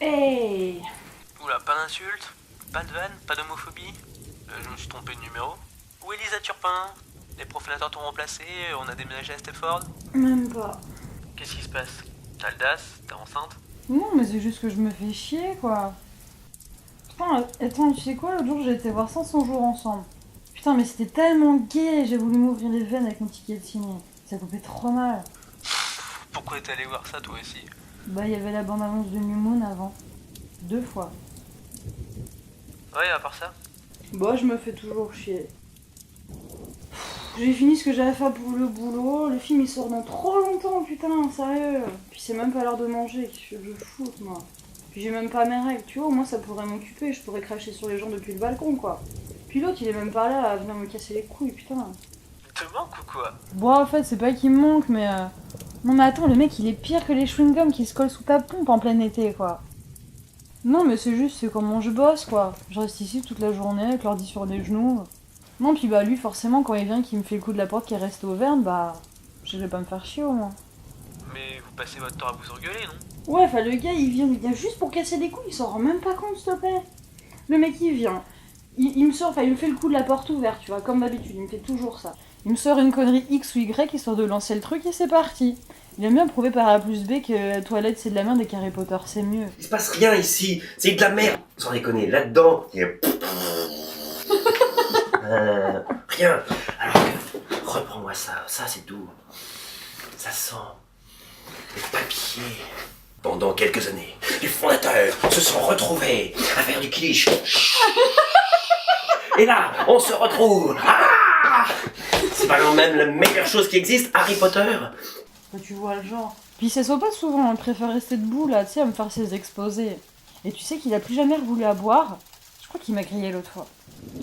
Hey! Oula, pas d'insultes, pas de vanne, pas d'homophobie. Je me suis trompé de numéro. Où est Lisa Turpin? Les profanateurs t'ont remplacé, on a déménagé à Stepford. Même pas. Qu'est-ce qui se passe? T'as le DAS? T'es enceinte? Non, mais c'est juste que je me fais chier, quoi. Putain, attends, tu sais quoi, l'autre jour j'ai été voir 500 jours ensemble. Putain, mais c'était tellement gay, j'ai voulu m'ouvrir les veines avec mon ticket de ciné. Ça coupait trop mal. Pourquoi t'es allé voir ça toi aussi? Bah, il y avait la bande-annonce de New Moon avant. 2 fois. Ouais, à part ça? Bah, je me fais toujours chier. J'ai fini ce que j'avais à faire pour le boulot. Le film il sort dans trop longtemps, putain, sérieux. Puis c'est même pas l'heure de manger, que je foute, moi. Puis j'ai même pas mes règles, tu vois, au moins ça pourrait m'occuper, je pourrais cracher sur les gens depuis le balcon, quoi. Puis l'autre il est même pas là à venir me casser les couilles, putain. Il te manque ou quoi? Bon, en fait, c'est pas qu'il me manque, mais. Non, mais attends, le mec il est pire que les chewing-gums qui se collent sous ta pompe en plein été, quoi. Non, mais c'est juste, c'est comment je bosse, quoi. Je reste ici toute la journée avec l'ordi sur les genoux. Non, puis bah lui, forcément, quand il vient, qu'il me fait le coup de la porte qui est restée ouverte, bah. Je vais pas me faire chier au moins. Mais vous passez votre temps à vous engueuler, non? Ouais, enfin, le gars il vient juste pour casser les couilles, il s'en rend même pas compte, s'il te plaît. Le mec il vient, il me sort, enfin, il me fait le coup de la porte ouverte, tu vois, comme d'habitude, il me fait toujours ça. Il me sort une connerie X ou Y histoire de lancer le truc et c'est parti. Il aime bien prouver par A plus B que toilette c'est de la merde et qu'Harry Potter c'est mieux. Il se passe rien ici, c'est de la merde. Sans déconner, là-dedans, il y a... rien. Alors que, reprends-moi ça, ça c'est doux. Ça sent le papier. Pendant quelques années, les fondateurs se sont retrouvés à faire du quiche. Et là, on se retrouve. Ah, c'est pas quand même la meilleure chose qui existe, Harry Potter. Bah, tu vois le genre. Puis ça se voit pas souvent, il préfère rester debout là, tu sais, à me faire ses exposés. Et tu sais qu'il a plus jamais voulu à boire. Je crois qu'il m'a grillé l'autre fois.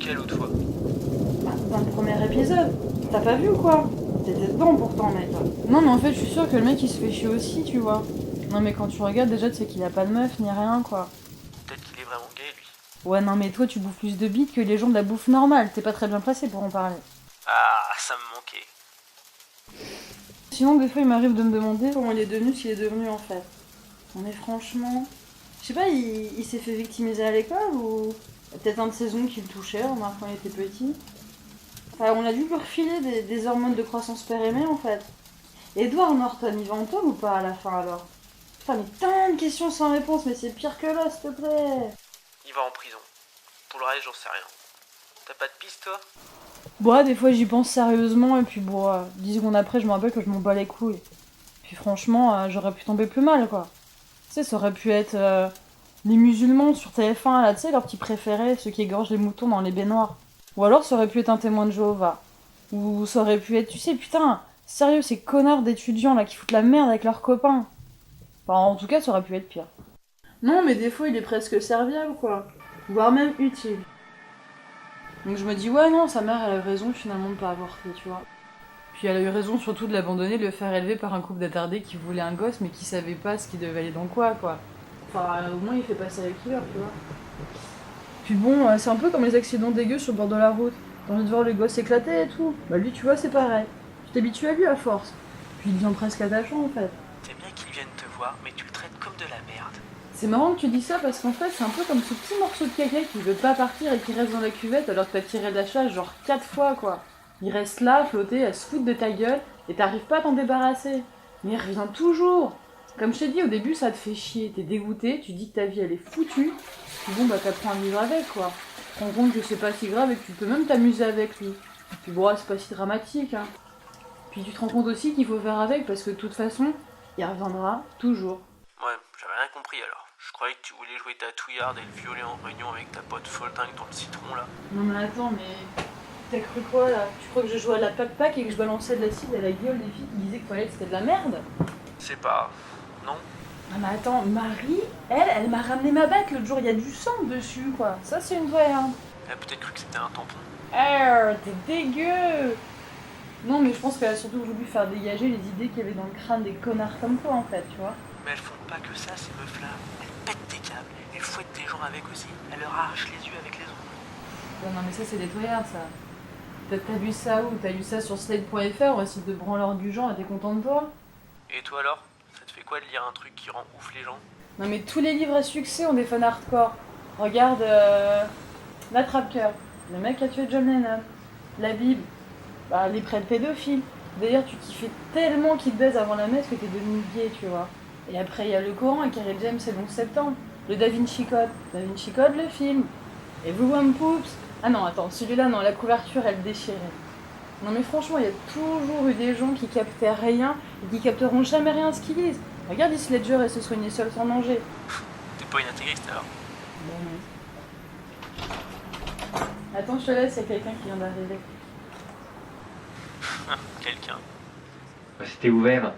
Quelle autre fois? Bah, dans le premier épisode. T'as pas vu ou quoi? T'étais dedans pourtant, mec. Non, mais en fait, je suis sûre que le mec il se fait chier aussi, tu vois. Non, mais quand tu regardes, déjà, tu sais qu'il a pas de meuf ni rien, quoi. Peut-être qu'il est vraiment gay, lui. Ouais, non, mais toi, tu bouffes plus de bites que les gens de la bouffe normale. T'es pas très bien placé pour en parler. Ah, ça me manquait. Sinon, des fois, il m'arrive de me demander comment il est devenu ce qu'il est devenu en fait. Non, mais franchement. Je sais pas, il s'est fait victimiser à l'école ou. Peut-être un de ses ongles qui le touchait, remarque quand il était petit. Enfin, on a dû lui refiler des hormones de croissance pérémée en fait. Edward Norton, il va en tôle ou pas à la fin alors? Putain, mais tant de questions sans réponse, mais c'est pire que là, s'il te plaît. Il va en prison. Pour le reste, j'en sais rien. T'as pas de piste, toi? Bon, des fois j'y pense sérieusement et puis bon, 10 secondes après je me rappelle que je m'en bats les couilles. Puis franchement, j'aurais pu tomber plus mal quoi. Tu sais, ça aurait pu être les musulmans sur TF1 là, tu sais, leurs petits préférés, ceux qui égorgent les moutons dans les baignoires. Ou alors ça aurait pu être un témoin de Jéhovah. Ou ça aurait pu être, tu sais, putain, sérieux, ces connards d'étudiants là qui foutent la merde avec leurs copains. Enfin, en tout cas, ça aurait pu être pire. Non, mais des fois il est presque serviable quoi. Voire même utile. Donc je me dis, ouais, non, sa mère, elle a eu raison finalement de pas avorter, tu vois. Puis elle a eu raison surtout de l'abandonner, de le faire élever par un couple d'attardés qui voulait un gosse mais qui savait pas ce qu'il devait aller dans quoi. Enfin, au moins il fait passer avec killer, tu vois. Puis bon, c'est un peu comme les accidents dégueux sur le bord de la route. T'as envie de voir le gosse éclater et tout. Bah lui, tu vois, c'est pareil. Tu t'habitues à lui à force. Puis il devient presque attachant en fait. T'aimes bien qu'il vienne te voir, mais tu le traites comme de la merde. C'est marrant que tu dis ça parce qu'en fait, c'est un peu comme ce petit morceau de caca qui veut pas partir et qui reste dans la cuvette alors que t'as tiré de la chasse genre 4 fois quoi. Il reste là, flotté, à se foutre de ta gueule et t'arrives pas à t'en débarrasser. Mais il revient toujours. Comme je t'ai dit, au début ça te fait chier, t'es dégoûté, tu dis que ta vie elle est foutue. Puis bon bah t'apprends à vivre avec quoi. Tu te rends compte que c'est pas si grave et que tu peux même t'amuser avec lui. Et puis bon, c'est pas si dramatique hein. Puis tu te rends compte aussi qu'il faut faire avec parce que de toute façon, il reviendra toujours. Ouais, j'avais rien compris alors. Je croyais que tu voulais jouer ta touillarde et le violer en réunion avec ta pote Foltingue dans le citron là. Non mais attends, mais t'as cru quoi là? Tu crois que je jouais à la pac-pac et que je balançais de l'acide à la gueule des filles qui disaient que toilette c'était de la merde? C'est pas... Non? Non mais attends, Marie, elle m'a ramené ma bague l'autre jour, il y a du sang dessus quoi. Ça c'est une vraie hein. Elle a peut-être cru que c'était un tampon. T'es dégueu! Non mais je pense qu'elle a surtout voulu faire dégager les idées qu'il y avait dans le crâne des connards comme toi en fait, tu vois. Mais elles font pas que ça, ces meufs-là. Elles pètent des câbles, elles fouettent des gens avec aussi. Elles leur arrachent les yeux avec les ongles. Ouais, non mais ça c'est des toyards ça. T'as vu ça où? T'as lu ça sur slate.fr ou un site de branleurs du genre et t'es content de toi? Et toi alors? Ça te fait quoi de lire un truc qui rend ouf les gens? Non mais tous les livres à succès ont des fans hardcore. Regarde L'Attrape-Cœur, le mec qui a tué John Lennon. La Bible, bah, les prêtres pédophiles. D'ailleurs, tu kiffais tellement qu'il te baise avant la messe que t'es devenu gay, tu vois. Et après, il y a le Coran avec Kerry James et le 11 septembre. Le Da Vinci Code. Da Vinci Code, le film. Et vous, One Poops. Ah non, attends, celui-là, non, la couverture, elle déchirait. Non mais franchement, il y a toujours eu des gens qui captaient rien et qui capteront jamais rien à ce qu'ils lisent. Regarde Heath Ledger et se soigner seul sans danger. T'es pas une intégriste alors? Bon, ouais. Attends, je te laisse, il y a quelqu'un qui vient d'arriver. Quelqu'un. C'était ouvert.